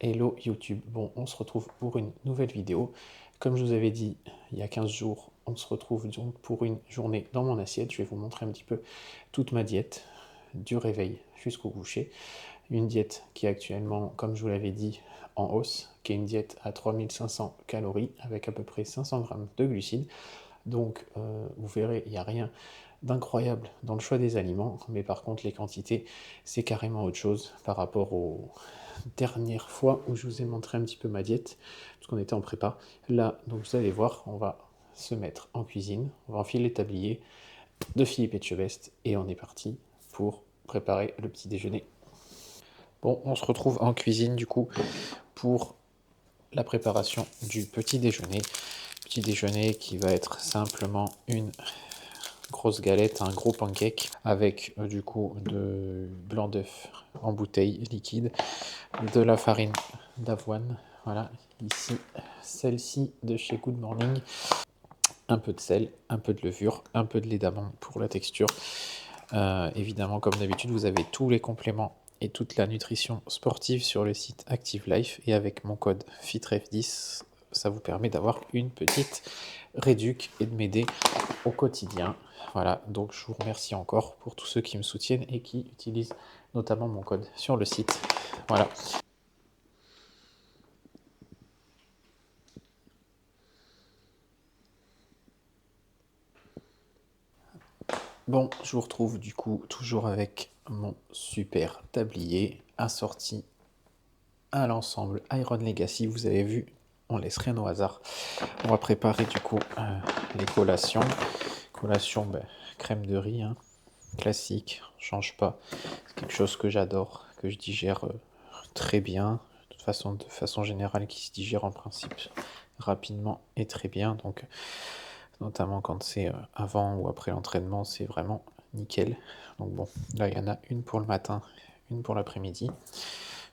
Hello YouTube, bon on se retrouve pour une nouvelle vidéo. Comme je vous avais dit il y a 15 jours, on se retrouve donc pour une journée dans mon assiette. Je vais vous montrer un petit peu toute ma diète, du réveil jusqu'au coucher. Une diète qui est actuellement, comme je vous l'avais dit, en hausse, qui est une diète à 3500 calories avec à peu près 500 grammes de glucides. Donc vous verrez, il n'y a rien d'incroyable dans le choix des aliments, mais par contre les quantités, c'est carrément autre chose par rapport aux dernières fois où je vous ai montré un petit peu ma diète, parce qu'on était en prépa. Là, donc vous allez voir, on va se mettre en cuisine, on va enfiler le tablier de Philippe Etchebest, et on est parti pour préparer le petit déjeuner. Bon, on se retrouve en cuisine du coup pour la préparation du petit déjeuner. Petit déjeuner qui va être simplement une grosse galette, un gros pancake avec du coup de blanc d'œuf en bouteille liquide, de la farine d'avoine, voilà, ici, celle-ci de chez Good Morning, un peu de sel, un peu de levure, un peu de lait d'amande pour la texture. Évidemment, comme d'habitude, vous avez tous les compléments et toute la nutrition sportive sur le site Active Life, et avec mon code FITREF10, ça vous permet d'avoir une petite réduc et de m'aider au quotidien. Voilà, donc je vous remercie encore pour tous ceux qui me soutiennent et qui utilisent notamment mon code sur le site. Voilà. Bon, je vous retrouve du coup toujours avec mon super tablier assorti à l'ensemble Iron Legacy. Vous avez vu, on laisse rien au hasard. On va préparer du coup les collations. Collation, ben, crème de riz, hein, classique, change pas. C'est quelque chose que j'adore, que je digère très bien. De façon générale, qui se digère en principe rapidement et très bien. Donc, notamment quand c'est avant ou après l'entraînement, c'est vraiment nickel. Donc bon, là il y en a une pour le matin, une pour l'après-midi.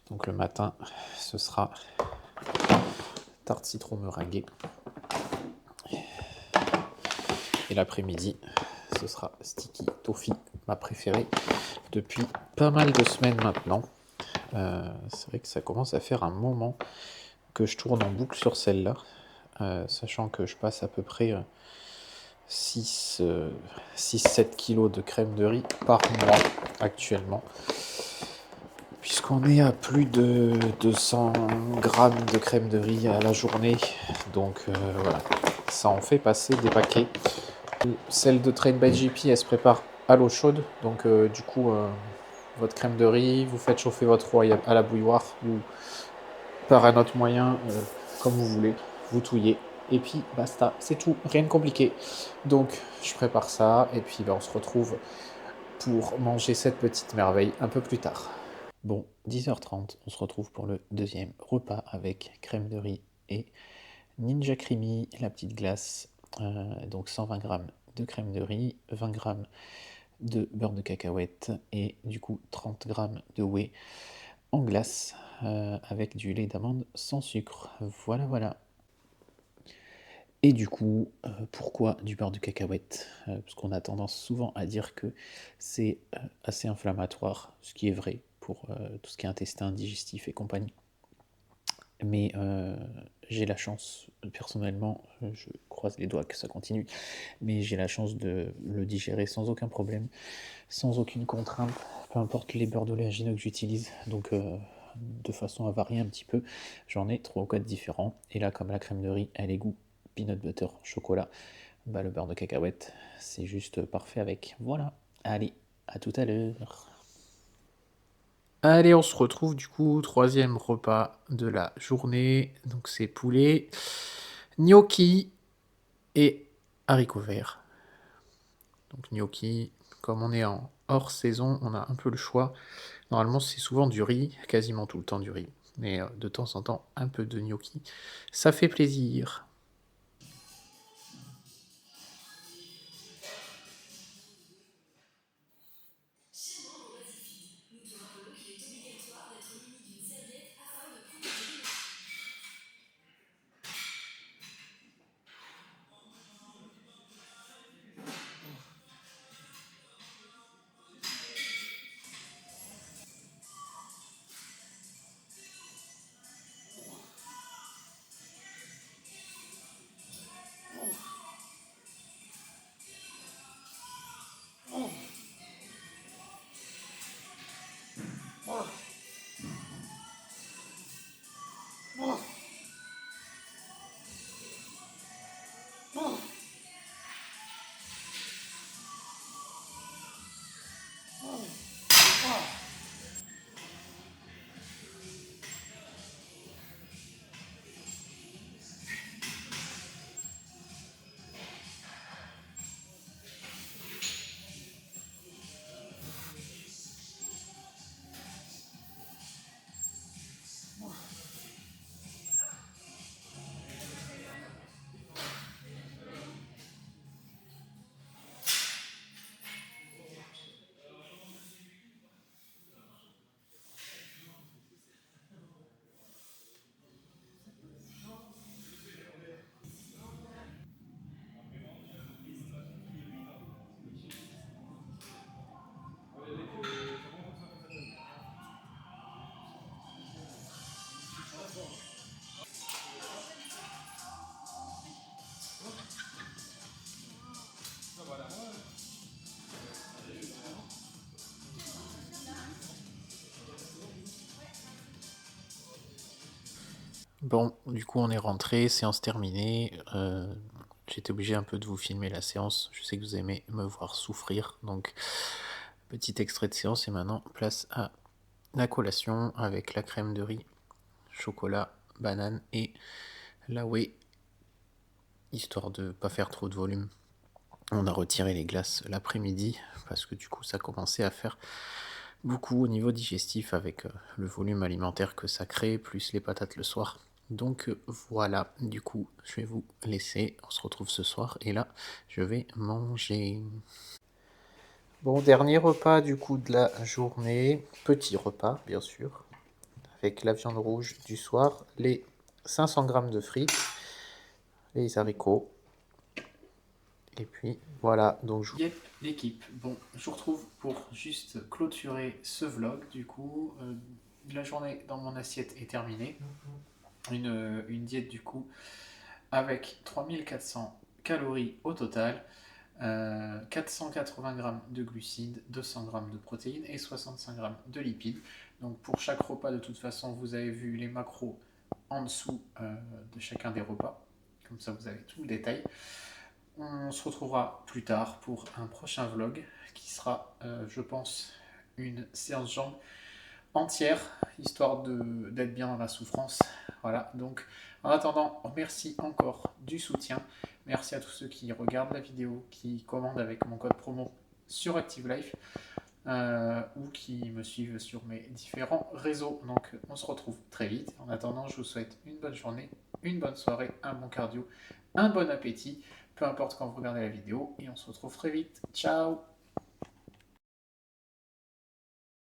Donc le matin, ce sera tarte citron meringuée. Et l'après-midi, ce sera sticky toffee, ma préférée depuis pas mal de semaines maintenant. C'est vrai que ça commence à faire un moment que je tourne en boucle sur celle-là, sachant que je passe à peu près 6-7 kilos de crème de riz par mois actuellement, puisqu'on est à plus de 200 grammes de crème de riz à la journée. Donc voilà, ça en fait passer des paquets. Celle de Train by JP, elle se prépare à l'eau chaude, donc du coup votre crème de riz, vous faites chauffer votre eau à la bouilloire ou par un autre moyen, comme vous voulez, vous touillez, et puis basta, c'est tout, rien de compliqué. Donc je prépare ça, et puis on se retrouve pour manger cette petite merveille un peu plus tard. Bon, 10h30, on se retrouve pour le deuxième repas avec crème de riz et Ninja Creamy, la petite glace. Donc 120 grammes de crème de riz, 20 grammes de beurre de cacahuète et du coup 30 grammes de whey en glace avec du lait d'amande sans sucre. Voilà, voilà. Et du coup, pourquoi du beurre de cacahuète? Parce qu'on a tendance souvent à dire que c'est assez inflammatoire, ce qui est vrai pour tout ce qui est intestin, digestif et compagnie. Mais j'ai la chance, personnellement, je croise les doigts que ça continue, mais j'ai la chance de le digérer sans aucun problème, sans aucune contrainte, peu importe les beurres d'oléagineux que j'utilise. Donc de façon à varier un petit peu, j'en ai 3 ou 4 différents. Et là, comme la crème de riz, elle est goût peanut butter, chocolat, bah, le beurre de cacahuète, c'est juste parfait avec. Voilà, allez, à tout à l'heure. Allez, on se retrouve du coup, troisième repas de la journée. Donc c'est poulet, gnocchi et haricots verts. Donc gnocchi, comme on est en hors saison, on a un peu le choix. Normalement, c'est souvent du riz, quasiment tout le temps du riz. Mais de temps en temps, un peu de gnocchi. Ça fait plaisir. Bon, du coup, on est rentré, séance terminée. J'étais obligé un peu de vous filmer la séance. Je sais que vous aimez me voir souffrir, donc petit extrait de séance. Et maintenant, place à la collation avec la crème de riz, chocolat, banane et la whey, histoire de pas faire trop de volume. On a retiré les glaces l'après-midi parce que du coup, ça commençait à faire beaucoup au niveau digestif avec le volume alimentaire que ça crée, plus les patates le soir. Donc voilà, du coup, je vais vous laisser. On se retrouve ce soir et là, je vais manger. Bon, dernier repas du coup de la journée. Petit repas, bien sûr, avec la viande rouge du soir, les 500 grammes de frites, les haricots. Et puis voilà, donc je... Yep, l'équipe. Bon, je vous retrouve pour juste clôturer ce vlog. Du coup, la journée dans mon assiette est terminée. Une diète du coup avec 3400 calories au total, 480 grammes de glucides, 200 grammes de protéines et 65 grammes de lipides. Donc pour chaque repas, de toute façon, vous avez vu les macros en dessous de chacun des repas. Comme ça, vous avez tout le détail. On se retrouvera plus tard pour un prochain vlog qui sera, je pense, une séance jambes entière, histoire d'être bien dans la souffrance. Voilà, donc en attendant, merci encore du soutien. Merci à tous ceux qui regardent la vidéo, qui commandent avec mon code promo sur Active Life ou qui me suivent sur mes différents réseaux. Donc on se retrouve très vite. En attendant, je vous souhaite une bonne journée, une bonne soirée, un bon cardio, un bon appétit, peu importe quand vous regardez la vidéo, et on se retrouve très vite. Ciao!